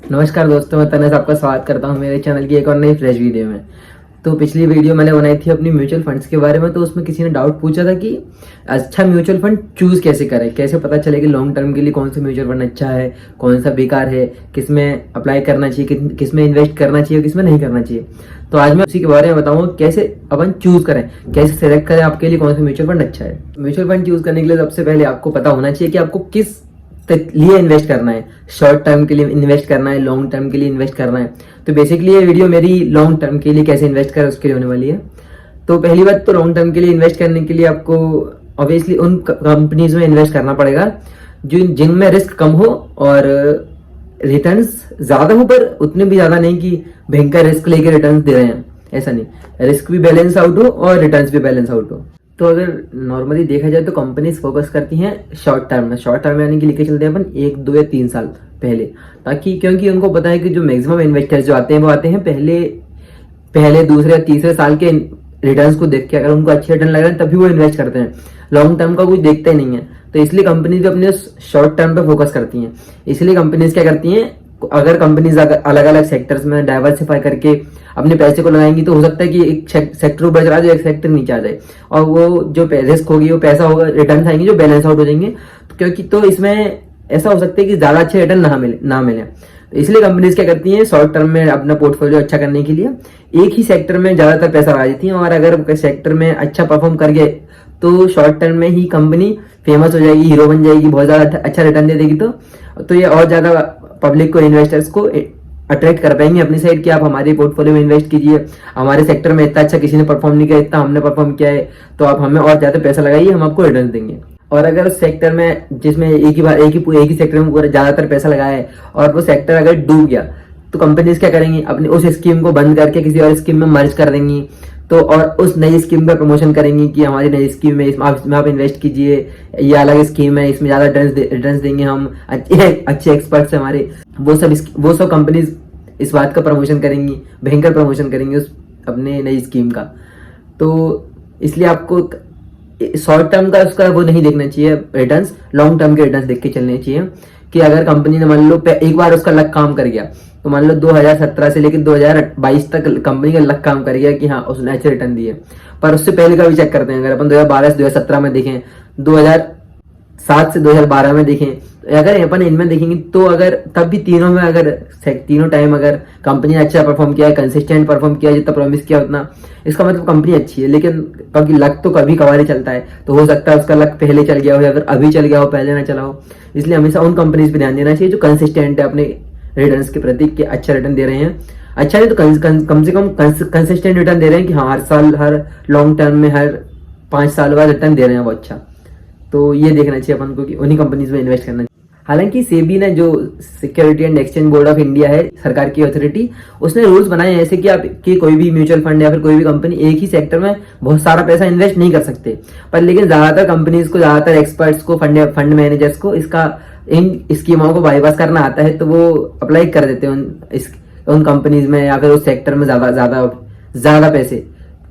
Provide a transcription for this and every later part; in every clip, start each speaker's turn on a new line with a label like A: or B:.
A: नमस्कार दोस्तों, मैं तनस आपका स्वागत करता हूं मेरे चैनल की एक और नई फ्रेश वीडियो में। तो पिछली वीडियो मैंने बनाई थी अपनी म्यूचुअल फंड्स के बारे में। तो उसमें किसी ने डाउट पूछा था कि अच्छा म्यूचुअल फंड चूज कैसे करें, कैसे पता चले कि लॉन्ग टर्म के लिए कौन सा म्यूचुअल फंड अच्छा है, कौन सा बेकार है, किस में अप्लाई करना चाहिए, किस में इन्वेस्ट करना चाहिए, किस में नहीं करना चाहिए। तो आज मैं उसी के बारे में बताऊंगा कैसे अपन चूज करें, कैसे सेलेक्ट करें आपके लिए कौन सा म्यूचुअल फंड अच्छा है। म्यूचुअल फंड चूज करने के लिए सबसे पहले आपको पता होना चाहिए कि आपको किस लिए इन्वेस्ट करना है। शॉर्ट टर्म के लिए इन्वेस्ट करना है, लॉन्ग टर्म के लिए इन्वेस्ट करना है। तो बेसिकली ये वीडियो मेरी लॉन्ग टर्म के लिए कैसे इन्वेस्ट करें उसके लिए होने वाली है। तो पहली बात, तो लॉन्ग टर्म के लिए इन्वेस्ट करने के लिए आपको ऑब्वियसली उन कंपनीज में इन्वेस्ट करना पड़ेगा जिनमें रिस्क कम हो और रिटर्न्स ज्यादा हो, पर उतने भी ज्यादा नहीं कि भयंकर रिस्क लेके रिटर्न्स दे रहे हैं। ऐसा नहीं, रिस्क भी बैलेंस आउट हो और रिटर्न्स भी बैलेंस आउट हो। तो अगर नॉर्मली देखा जाए तो कंपनीज फोकस करती हैं शॉर्ट टर्म में। शॉर्ट टर्म यानी कि लेके चलते हैं अपन 1, 2 या 3 साल पहले, ताकि क्योंकि उनको पता है कि जो मैक्सिमम इन्वेस्टर्स जो आते हैं वो आते हैं पहले दूसरे या तीसरे साल के रिटर्न्स को देख के। अगर उनको अच्छे रिटर्न लग रहे हैं तभी वो इन्वेस्ट करते हैं, लॉन्ग टर्म का कुछ देखते ही नहीं है। तो इसलिए कंपनीज अपने शॉर्ट टर्म पे फोकस करती हैं। इसलिए कंपनीज क्या करती हैं, अगर कंपनीज अलग अलग सेक्टर्स में डाइवर्सिफाई करके अपने पैसे को लगाएंगी तो हो सकता है कि एक सेक्टर ऊपर चला जाए, एक सेक्टर नीचे आ जाए, और वो जो रिस्क होगी, वो पैसा होगा, रिटर्न आएंगे जो बैलेंस आउट हो जाएंगे। क्योंकि तो इसमें ऐसा हो सकता है कि ज्यादा अच्छे रिटर्न ना मिले। तो इसलिए कंपनीज क्या करती हैं, शॉर्ट टर्म में अपना पोर्टफोलियो अच्छा करने के लिए एक ही सेक्टर में ज्यादातर पैसा लगा देती हैं। और अगर सेक्टर में अच्छा परफॉर्म कर गए तो शॉर्ट टर्म में ही कंपनी फेमस हो जाएगी, हीरो बन जाएगी, बहुत ज्यादा अच्छा रिटर्न दे देगी। तो ये और ज्यादा पब्लिक को, इन्वेस्टर्स को अट्रैक्ट कर पाएंगे अपनी साइड कि आप हमारे पोर्टफोलियो में इन्वेस्ट कीजिए, हमारे सेक्टर में इतना अच्छा किसी ने परफॉर्म नहीं किया, इतना हमने परफॉर्म किया है, तो आप हमें और ज्यादा पैसा लगाइए, हम आपको रिटर्न देंगे। और अगर उस सेक्टर में जिसमें एक ही सेक्टर में पूरा ज्यादातर पैसा लगाया है और वो सेक्टर अगर डूब गया तो कंपनीज क्या करेंगी, अपनी उस स्कीम को बंद करके किसी और स्कीम में मर्ज कर देंगी। तो और उस नई स्कीम का प्रमोशन करेंगी कि हमारी नई स्कीम में इसमें आप इन्वेस्ट कीजिए, ये अलग स्कीम है, इसमें ज्यादा रिटर्न्स देंगे हम, अच्छे एक्सपर्ट्स हैं हमारे। वो सब कंपनीज इस बात का प्रमोशन करेंगी, भयंकर प्रमोशन करेंगी उस अपने नई स्कीम का। तो इसलिए आपको शॉर्ट टर्म का उसका वो नहीं देखना चाहिए रिटर्न्स, लॉन्ग टर्म के रिटर्न्स देख के चलने चाहिए। कि अगर कंपनी ने मान लो एक बार उसका लक काम कर गया, तो मान लो 2017 से लेकर 2022 तक कंपनी का लक काम कर गया कि हाँ उसने अच्छे रिटर्न दिए, पर उससे पहले का भी चेक करते हैं। अगर अपन 2012 से 2017 में देखें, 2007 से 2012 में देखें, अगर अपन इनमें देखेंगे तो अगर तब भी तीनों में अगर तीनों टाइम अगर कंपनी ने अच्छा परफॉर्म किया है, कंसिस्टेंट परफॉर्म किया, जितना प्रॉमिस किया उतना, इसका मतलब कंपनी अच्छी है। लेकिन क्योंकि लक तो कभी कभार ही चलता है, तो हो सकता है उसका लक पहले चल गया हो या फिर अभी चल गया हो, पहले ना चला हो। इसलिए हमेशा उन कंपनीज पे ध्यान देना चाहिए जो कंसिस्टेंट है अपने रिटर्न्स के प्रति, कि अच्छा रिटर्न दे रहे हैं। अच्छा नहीं तो कम से कम कंसिस्टेंट रिटर्न दे रहे हैं कि हाँ हर साल, हर लॉन्ग टर्म में, हर 5 साल बाद रिटर्न दे रहे हैं वो अच्छा। तो ये देखना चाहिए अपन को कि उन्हीं कंपनीज में इन्वेस्ट करना चाहिए। हालांकि सेबी ने, जो security and exchange board of India है, सरकार की अथॉरिटी, उसने रूल्स बनाए हैं ऐसे कि आप कि कोई भी म्यूचुअल फंड या फिर कोई भी कंपनी एक ही सेक्टर में बहुत सारा पैसा इन्वेस्ट नहीं कर सकते। पर लेकिन ज्यादातर कंपनीज को, ज्यादातर एक्सपर्ट्स को, फंड मैनेजर्स को इन स्कीमों को बाईपास करना आता है, तो वो अप्लाई कर देते हैं उन कंपनीज में या फिर उस सेक्टर में ज्यादा पैसे,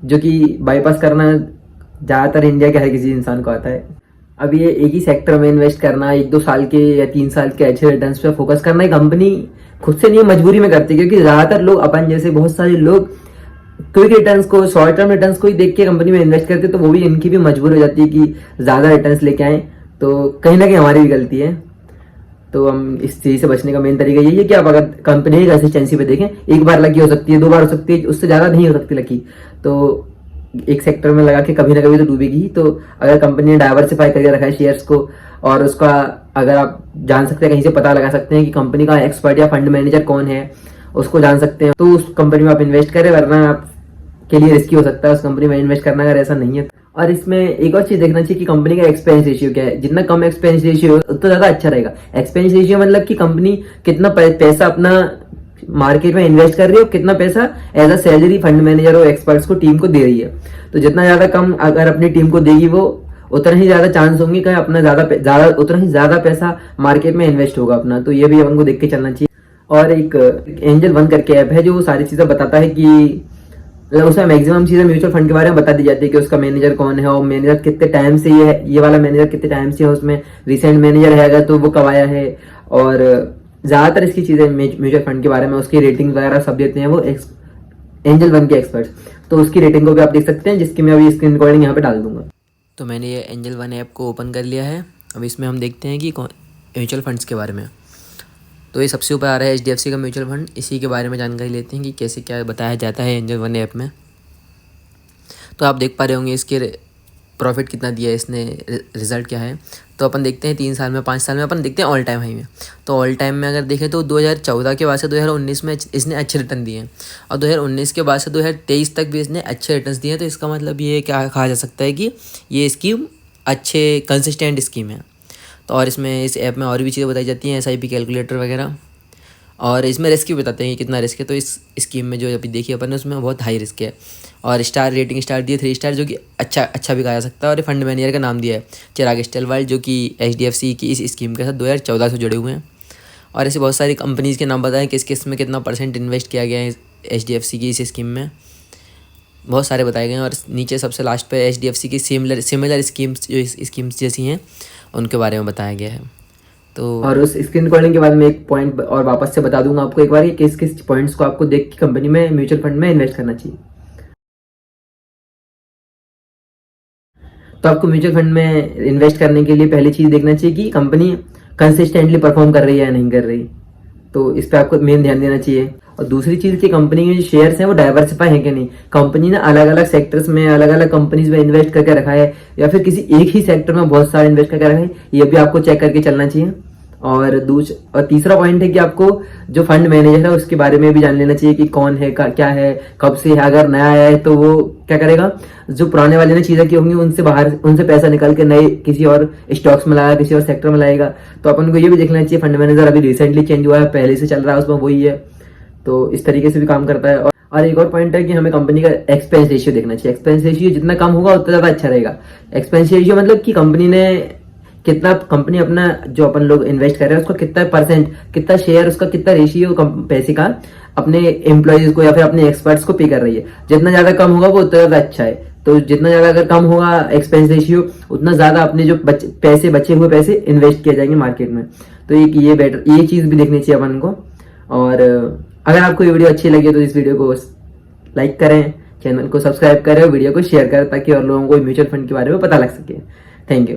A: जो कि बाईपास करना ज्यादातर इंडिया के हर किसी इंसान को आता है। अब ये एक ही सेक्टर में इन्वेस्ट करना, 1-2 साल के या 3 साल के अच्छे रिटर्न्स पे फोकस करना, है कंपनी खुद से नहीं, मजबूरी में करती है। क्योंकि ज्यादातर लोग, अपन जैसे बहुत सारे लोग, क्विक रिटर्न्स को, शॉर्ट टर्म रिटर्न्स को ही देख के कंपनी में इन्वेस्ट करते, तो वो भी इनकी भी मजबूरी हो जाती है कि ज्यादा रिटर्न्स लेके आए। तो कहीं ना कहीं हमारी भी गलती है। तो हम इस चीज से बचने का मेन तरीका यही है कि आप अगर कंपनी की कंसिस्टेंसी पे देखें, एक बार लकी हो सकती है, 2 बार हो सकती है, उससे ज्यादा नहीं हो सकती लकी। तो एक सेक्टर में लगा के कभी ना कभी तो डूबेगी ही। तो अगर कंपनी ने डाइवर्सिफाई करके रखा है शेयर्स को, और उसका अगर आप जान सकते हैं, कहीं से पता लगा सकते हैं कि कंपनी का एक्सपर्ट या फंड मैनेजर कौन है, उसको जान सकते हैं, तो उस कंपनी में आप इन्वेस्ट करें। वरना आपके लिए रिस्की हो सकता है उस कंपनी में इन्वेस्ट करना, अगर ऐसा नहीं है। और इसमें एक और चीज देखना चाहिए कि कंपनी का एक्सपेंस रेशियो क्या है। जितना कम एक्सपेंस रेशियो हो उतना ज्यादा अच्छा रहेगा। एक्सपेंस रेशियो मतलब कि कंपनी कितना पैसा अपना मार्केट में इन्वेस्ट कर रही है और कितना पैसा as a salary fund manager और एक्सपर्ट्स को, टीम को दे रही है। तो जितना ज्यादा कम अगर अपनी टीम को देगी, वो उतना ही ज्यादा चांस होंगे कि अपना उतना ही ज्यादा पैसा मार्केट में इन्वेस्ट होगा अपना। तो ये भी अपन को देख के चलना चाहिए। और एक एंजल वन करके ऐप है जो सारी चीजें बताता है कि उसमें मैक्सिमम चीजें म्यूचुअल फंड के बारे में बता दी जाती है कि उसका मैनेजर कौन है और मैनेजर कितने टाइम से ये वाला मैनेजर कितने टाइम से है, उसमें रिसेंट मैनेजर है अगर तो वो कब आया है, और ज़्यादातर इसकी चीज़ें म्यूचुअल फंड के बारे में उसकी रेटिंग वगैरह सब देते हैं वो एंजल वन के एक्सपर्ट्स। तो उसकी रेटिंग को भी आप देख सकते हैं, जिसकी मैं अभी स्क्रीन रिकॉर्डिंग यहाँ पे डाल दूंगा। तो मैंने ये एंजल वन ऐप को ओपन कर लिया है। अब इसमें हम देखते हैं कि म्यूचुअल फंड्स के बारे में। तो ये सबसे ऊपर आ रहा है HDFC का म्यूचुअल फंड। इसी के बारे में जानकारी लेते हैं कि कैसे क्या बताया जाता है एंजल वन ऐप में। तो आप देख पा रहे होंगे इसके प्रॉफिट कितना दिया है इसने, रिज़ल्ट क्या है। तो अपन देखते हैं 3 साल में, 5 साल में, अपन देखते हैं ऑल टाइम हाई में। तो ऑल टाइम में अगर देखें तो 2014 के बाद से 2019 में इसने अच्छे रिटर्न दिए हैं, और 2019 के बाद से 2023 तक भी इसने अच्छे रिटर्न दिए हैं। तो इसका मतलब ये क्या कहा जा सकता है कि ये स्कीम अच्छे कंसिस्टेंट स्कीम है। तो और इसमें इस ऐप में और भी चीज़ें बताई जाती हैं, SIP कैलकुलेटर वगैरह, और इसमें रिस्क भी बताते हैं कि कितना रिस्क है। तो इस स्कीम में जो अभी देखिए अपन ने उसमें बहुत हाई रिस्क है। और स्टार रेटिंग स्टार दिए 3 स्टार, जो कि अच्छा भी कहा जा सकता है। और फंड मैनेजर का नाम दिया है चिराग स्टेलवाल, जो कि HDFC की इस स्कीम के साथ 2014 से जुड़े हुए हैं। और ऐसे बहुत सारी कंपनीज़ के नाम बताएं किस किस में कितना % इन्वेस्ट किया गया है HDFC की इस स्कीम में, बहुत सारे बताए गए हैं। और नीचे सबसे लास्ट पे HDFC की सिमिलर स्कीम्स जो स्कीम्स जैसी हैं उनके बारे में बताया गया है। तो और उस स्क्रीन रिकॉर्डिंग के बाद मैं एक पॉइंट और वापस से बता दूंगा आपको एक बार कि किस किस पॉइंट्स को आपको देख के कंपनी में म्यूचुअल फंड में इन्वेस्ट करना चाहिए। तो आपको म्यूचुअल फंड में इन्वेस्ट करने के लिए पहली चीज़ देखना चाहिए कि कंपनी कंसिस्टेंटली परफॉर्म कर रही है या नहीं कर रही। तो इस पर आपको मेन ध्यान देना चाहिए। और दूसरी चीज़ कि कंपनी के जो शेयर्स हैं वो डाइवर्सिफाई हैं कि नहीं। कंपनी ने अलग अलग सेक्टर्स में अलग अलग कंपनीज में इन्वेस्ट करके रखा है, या फिर किसी एक ही सेक्टर में बहुत सारा इन्वेस्ट करके रखा है, ये भी आपको चेक करके चलना चाहिए। और तीसरा पॉइंट है कि आपको जो फंड मैनेजर है उसके बारे में भी जान लेना चाहिए कि कौन है, क्या है, कब से है। अगर नया आया है तो वो क्या करेगा, जो पुराने वाले ने चीज़ें की होंगी उनसे पैसा निकाल के नए किसी और स्टॉक्स में लाएगा, किसी और सेक्टर में लाएगा। तो अपन को ये भी देख लेना चाहिए फंड मैनेजर अभी रिसेंटली चेंज हुआ है, पहले से चल रहा है उसमें वही है। तो इस तरीके से भी काम करता है। और एक और पॉइंट है कि हमें कंपनी का एक्सपेंस रेशियो देखना चाहिए। एक्सपेंस रेशियो जितना कम होगा उतना ज़्यादा अच्छा रहेगा। एक्सपेंस रेशियो मतलब कि कंपनी अपना जो अपन लोग इन्वेस्ट कर रहे हैं उसका कितना % कितना शेयर, उसका कितना रेशियो पैसे का अपने एम्प्लॉयज को या फिर अपने एक्सपर्ट्स को पे कर रही है। जितना ज्यादा कम होगा वो उतना ज्यादा अच्छा है। तो जितना ज्यादा अगर कम होगा एक्सपेंस रेशियो, उतना ज्यादा अपने जो बचे हुए पैसे इन्वेस्ट किए जाएंगे मार्केट में। तो ये चीज भी देखनी चाहिए अपन को। और अगर आपको ये वीडियो अच्छी लगी तो इस वीडियो को लाइक करें, चैनल को सब्सक्राइब करें और वीडियो को शेयर करें, ताकि और लोगों को म्यूचुअल फंड के बारे में पता लग सके। Thank you.